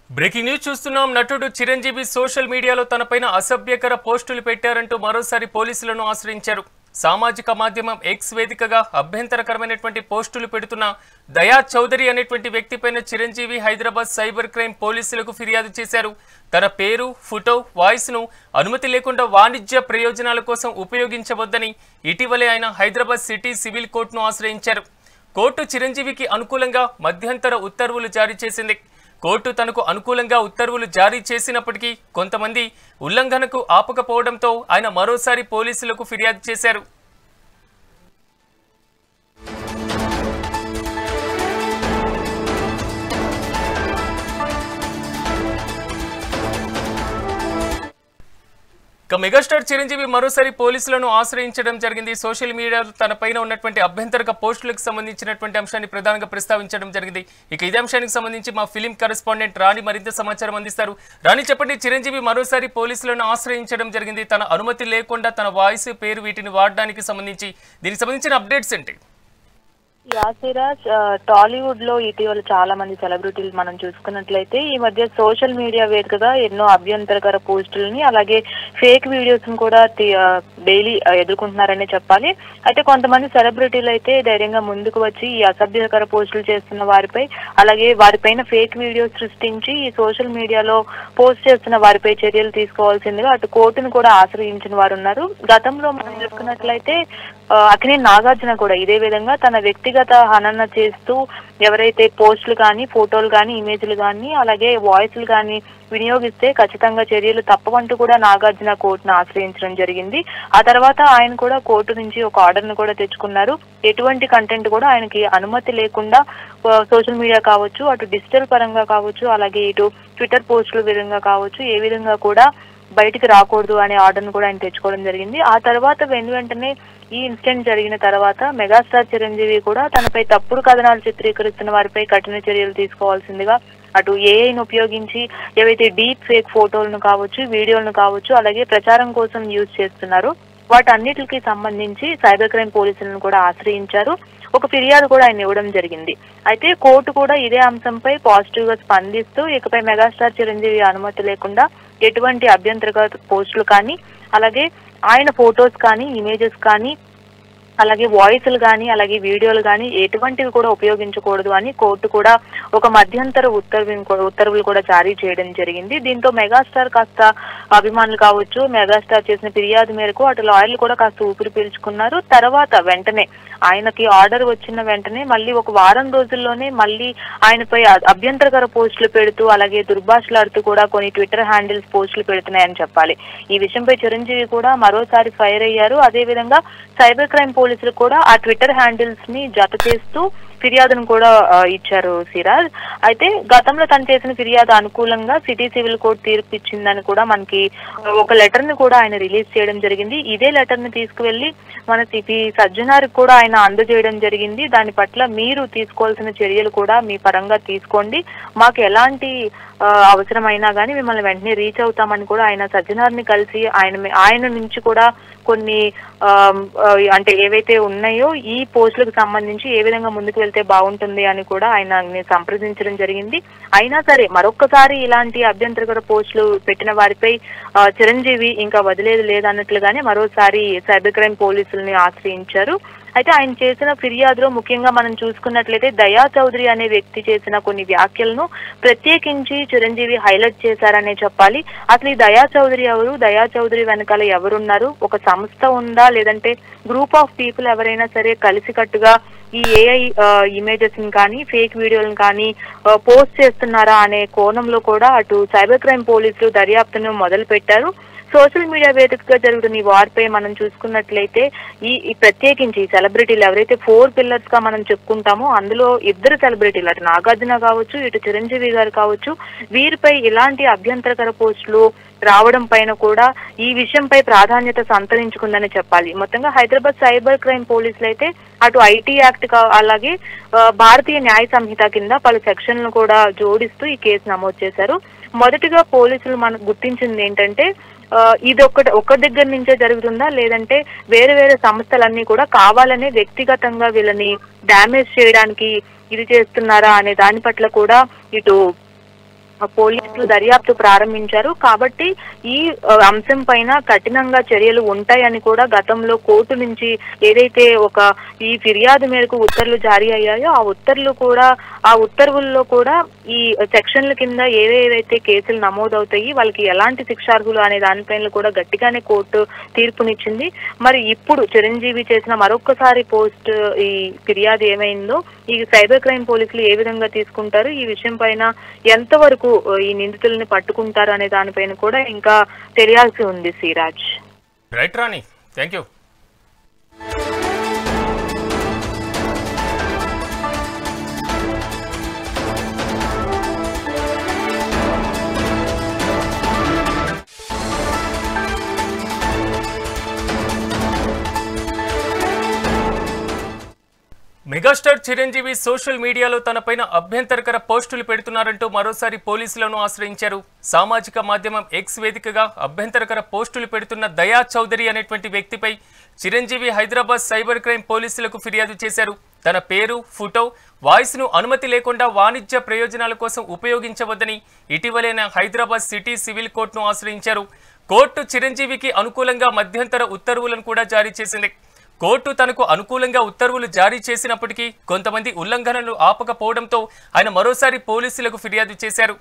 Breaking news చూస్తున్నాం. నటుడు Chiranjeevi social మీడియాలో తనపైన అసభ్యకర పోస్టులు పెట్టారంటూ మరోసారి పోలీసులను ఆశ్రయించారు. సామాజిక మాధ్యమం ఎక్స్ వేదికగా అభ్యంతరకరమైనటువంటి పోస్టులు పెడుతున్న దయా చౌదరి అనేటువంటి వ్యక్తిపైన చిరంజీవి హైదరాబాద్ సైబర్ క్రైమ్ పోలీసులకు ఫిర్యాదు చేశారు. తన పేరు, ఫోటో, వాయిస్ను అనుమతి లేకుండా వాణిజ్య ప్రయోజనాల కోసం ఉపయోగించవద్దని ఇటీవలే ఆయన హైదరాబాద్ సిటీ సివిల్ కోర్టును ఆశ్రయించారు. కోర్టు చిరంజీవికి అనుకూలంగా మధ్యంతర ఉత్తర్వులు జారీ చేసింది. కోర్టు తనకు అనుకూలంగా ఉత్తర్వులు జారీ చేసినప్పటికీ కొంతమంది ఉల్లంఘనకు ఆపకపోవడంతో ఆయన మరోసారి పోలీసులకు ఫిర్యాదు చేశారు. మెగాస్టార్ చిరంజీవి మరోసారి పోలీసులను ఆశ్రయించడం జరిగింది. సోషల్ మీడియాలో తనపైన ఉన్నటువంటి అభ్యంతరక పోస్టులకు సంబంధించినటువంటి అంశాన్ని ప్రధానంగా ప్రస్తావించడం జరిగింది. ఇక ఇదే అంశానికి సంబంధించి మా ఫిలిం కరెస్పాండెంట్ రాణి మరింత సమాచారం అందిస్తారు. రాణి, చెప్పండి, చిరంజీవి మరోసారి పోలీసులను ఆశ్రయించడం జరిగింది. తన అనుమతి లేకుండా తన వాయిస్, పేరు వీటిని వాడడానికి సంబంధించి దీనికి సంబంధించిన అప్డేట్స్ ఏంటి? యాసిరాజ్, టాలీవుడ్ లో ఇటీవల చాలా మంది సెలబ్రిటీలు మనం చూసుకున్నట్లయితే ఈ మధ్య సోషల్ మీడియా వేదికగా ఎన్నో అభ్యంతరకర పోస్టులని అలాగే ఫేక్ వీడియోస్ కూడా డైలీ ఎదుర్కొంటున్నారనే చెప్పాలి. అయితే కొంతమంది సెలబ్రిటీలు అయితే ధైర్యంగా ముందుకు వచ్చి ఈ అసభ్యకర పోస్టులు చేస్తున్న వారిపై అలాగే వారిపైన ఫేక్ వీడియోస్ సృష్టించి ఈ సోషల్ మీడియాలో పోస్ట్ చేస్తున్న వారిపై చర్యలు తీసుకోవాల్సిందిగా అటు కోర్టును కూడా ఆశ్రయించిన వారు ఉన్నారు. గతంలో మనం చూసుకున్నట్లయితే అక్కినేని నాగార్జున కూడా ఇదే విధంగా తన వ్యక్తిగత హనన చేస్తూ ఎవరైతే పోస్టులు కానీ, ఫోటోలు కానీ, ఇమేజ్లు కానీ అలాగే వాయిస్లు కానీ వినియోగిస్తే ఖచ్చితంగా చర్యలు తప్పవంటూ కూడా నాగార్జున కోర్టును ఆశ్రయించడం జరిగింది. ఆ తర్వాత ఆయన కూడా కోర్టు నుంచి ఒక ఆర్డర్ ను కూడా తెచ్చుకున్నారు. ఎటువంటి కంటెంట్ కూడా ఆయనకి అనుమతి లేకుండా సోషల్ మీడియా కావచ్చు, అటు డిజిటల్ పరంగా కావచ్చు, అలాగే ఇటు ట్విట్టర్ పోస్టుల విధంగా కావచ్చు, ఏ విధంగా కూడా బయటికి రాకూడదు అనే ఆర్డర్ ను కూడా ఆయన తెచ్చుకోవడం జరిగింది. ఆ తర్వాత వెంటనే ఈ ఇన్సిడెంట్ జరిగిన తర్వాత మెగాస్టార్ చిరంజీవి కూడా తనపై తప్పుడు కథనాలు చిత్రీకరిస్తున్న వారిపై కఠిన చర్యలు తీసుకోవాల్సిందిగా అటు ఏఐను ఉపయోగించి ఏవైతే డీప్ ఫేక్ ఫోటోలను కావచ్చు, వీడియోలను కావచ్చు, అలాగే ప్రచారం కోసం యూజ్ చేస్తున్నారు వాటన్నిటికి సంబంధించి సైబర్ క్రైమ్ పోలీసులను కూడా ఆశ్రయించారు. ఒక ఫిర్యాదు కూడా ఆయన ఇవ్వడం జరిగింది. అయితే కోర్టు కూడా ఇదే అంశంపై పాజిటివ్ గా స్పందిస్తూ ఇకపై మెగాస్టార్ చిరంజీవి అనుమతి లేకుండా ఎటువంటి అభ్యంతరకర పోస్టులు కానీ అలాగే ఆయన ఫొటోస్ కానీ, ఇమేజెస్ కానీ, అలాగే వాయిస్లు కానీ, అలాగే వీడియోలు కానీ ఎటువంటివి కూడా ఉపయోగించకూడదు అని కోర్టు కూడా ఒక మధ్యంతర ఉత్తర్వులు కూడా జారీ చేయడం జరిగింది. దీంతో మెగాస్టార్ కాస్త అభిమానులు కావచ్చు, మెగాస్టార్ చేసిన ఫిర్యాదు మేరకు అటు లాయర్లు కూడా కాస్త ఊపిరి పీల్చుకున్నారు. తర్వాత వెంటనే ఆయనకి ఆర్డర్ వచ్చిన వెంటనే మళ్ళీ ఒక వారం రోజుల్లోనే మళ్ళీ ఆయనపై అభ్యంతరకర పోస్టులు పెడుతూ అలాగే దుర్భాషలాడుతూ కూడా కొన్ని ట్విట్టర్ హ్యాండిల్స్ పోస్టులు పెడుతున్నాయని చెప్పాలి. ఈ విషయంపై చిరంజీవి కూడా మరోసారి ఫైర్ అయ్యారు. అదేవిధంగా సైబర్ క్రైమ్ పోలీసులు కూడా ఆ ట్విట్టర్ హ్యాండిల్స్ ని జత చేస్తూ ఫిర్యాదును కూడా ఇచ్చారు సిరాజ్. అయితే గతంలో తను చేసిన ఫిర్యాదు అనుకూలంగా సిటీ సివిల్ కోర్టు తీర్పు ఇచ్చిందని కూడా మనకి ఒక లెటర్ ని కూడా ఆయన రిలీజ్ చేయడం జరిగింది. ఇదే లెటర్ ని తీసుకువెళ్లి మన సిపి సజ్జనార్కి కూడా ఆయన అందజేయడం జరిగింది. దాని పట్ల మీరు తీసుకోవాల్సిన చర్యలు కూడా మీ పరంగా తీసుకోండి, మాకు ఎలాంటి అవసరమైనా కానీ మిమ్మల్ని వెంటనే రీచ్ అవుతామని కూడా ఆయన సజ్జనార్ని కలిసి ఆయన నుంచి కూడా కొన్ని అంటే ఏవైతే ఉన్నాయో ఈ పోస్టులకు సంబంధించి ఏ విధంగా ముందుకు వెళ్తే బాగుంటుంది అని కూడా ఆయన సంప్రదించడం జరిగింది. అయినా సరే మరొక్కసారి ఇలాంటి అభ్యంతరకర పోస్టులు పెట్టిన వారిపై చిరంజీవి ఇంకా వదిలేదు లేదన్నట్లుగానే మరోసారి సైబర్ క్రైమ్ పోలీసుల్ని ఆశ్రయించారు. అయితే ఆయన చేసిన ఫిర్యాదులో ముఖ్యంగా మనం చూసుకున్నట్లయితే దయా చౌదరి అనే వ్యక్తి చేసిన కొన్ని వ్యాఖ్యలను ప్రత్యేకించి చిరంజీవి హైలైట్ చేశారనే చెప్పాలి. అసలు ఈ దయా చౌదరి ఎవరు, దయా చౌదరి వెనకాల ఎవరున్నారు, ఒక సంస్థ ఉందా లేదంటే గ్రూప్ ఆఫ్ పీపుల్ ఎవరైనా సరే కలిసికట్టుగా ఈ ఏఐ ఇమేజెస్ ని కానీ ఫేక్ వీడియోలను కానీ పోస్ట్ చేస్తున్నారా అనే కోణంలో కూడా అటు సైబర్ క్రైమ్ పోలీసులు దర్యాప్తును మొదలు పెట్టారు. సోషల్ మీడియా వేదికగా జరుగుతున్న ఈ వార్పై మనం చూసుకున్నట్లయితే ఈ ప్రత్యేకించి సెలబ్రిటీలు ఎవరైతే 4 పిల్లర్స్ గా మనం చెప్పుకుంటామో అందులో ఇద్దరు సెలబ్రిటీలు అటు నాగార్జున కావచ్చు, ఇటు చిరంజీవి గారు కావచ్చు, వీరిపై ఇలాంటి అభ్యంతరకర పోస్టులు రావడం పైన కూడా ఈ విషయంపై ప్రాధాన్యత సంతరించుకుందని చెప్పాలి. మొత్తంగా హైదరాబాద్ సైబర్ క్రైమ్ పోలీసులు అయితే అటు ఐటీ యాక్ట్ అలాగే భారతీయ న్యాయ సంహిత కింద పలు సెక్షన్లను కూడా జోడిస్తూ ఈ కేసు నమోదు చేశారు. మొదటిగా పోలీసులు మనకు గుర్తించింది ఏంటంటే ఇది ఒక్క దగ్గర నుంచే జరుగుతుందా లేదంటే వేరే వేరే సంస్థలన్నీ కూడా కావాలనే వ్యక్తిగతంగా వీళ్ళని డ్యామేజ్ చేయడానికి ఇది చేస్తున్నారా అనే దాని పట్ల కూడా ఇటు పోలీసులు దర్యాప్తు ప్రారంభించారు. కాబట్టి ఈ అంశం పైన కఠినంగా చర్యలు ఉంటాయని కూడా గతంలో కోర్టు నుంచి ఏదైతే ఈ ఫిర్యాదు మేరకు ఉత్తర్వులు జారీ అయ్యాయో ఆ ఉత్తర్వుల్లో కూడా ఈ సెక్షన్ల కింద ఏదైతే కేసులు నమోదవుతాయి, వాళ్ళకి ఎలాంటి శిక్షార్హులు అనే దానిపైన కూడా గట్టిగానే కోర్టు తీర్పునిచ్చింది. మరి ఇప్పుడు చిరంజీవి చేసిన మరొక్కసారి ఈ ఫిర్యాదు ఏమైందో ఈ సైబర్ క్రైమ్ పోలీసులు ఏ విధంగా తీసుకుంటారు, ఈ విషయం పైన ఎంతవరకు ఈ నిందితుల్ని పట్టుకుంటారు అనే దానిపైన కూడా ఇంకా తెలియాల్సి ఉంది. Siraj. Right Rani, thank you. Megastar Chiranjeevi social మీడియాలో తనపైన అభ్యంతరకర పోస్టులు పెడుతున్నారంటూ మరోసారి పోలీసులను ఆశ్రయించారు. సామాజిక మాధ్యమం ఎక్స్ వేదికగా అభ్యంతరకర పోస్టులు పెడుతున్న దయా చౌదరి అనేటువంటి వ్యక్తిపై చిరంజీవి హైదరాబాద్ సైబర్ క్రైమ్ పోలీసులకు ఫిర్యాదు చేశారు. తన పేరు, ఫోటో, వాయిస్ను అనుమతి లేకుండా వాణిజ్య ప్రయోజనాల కోసం ఉపయోగించవద్దని ఇటీవలైన హైదరాబాద్ సిటీ సివిల్ కోర్టును ఆశ్రయించారు. కోర్టు చిరంజీవికి అనుకూలంగా మధ్యంతర ఉత్తర్వులను కూడా జారీ చేసింది. కోర్టు తనకు అనుకూలంగా ఉత్తర్వులు జారీ చేసినప్పటికీ కొంతమంది ఉల్లంఘనలు ఆపకపోవడంతో ఆయన మరోసారి పోలీసులకు ఫిర్యాదు చేశారు.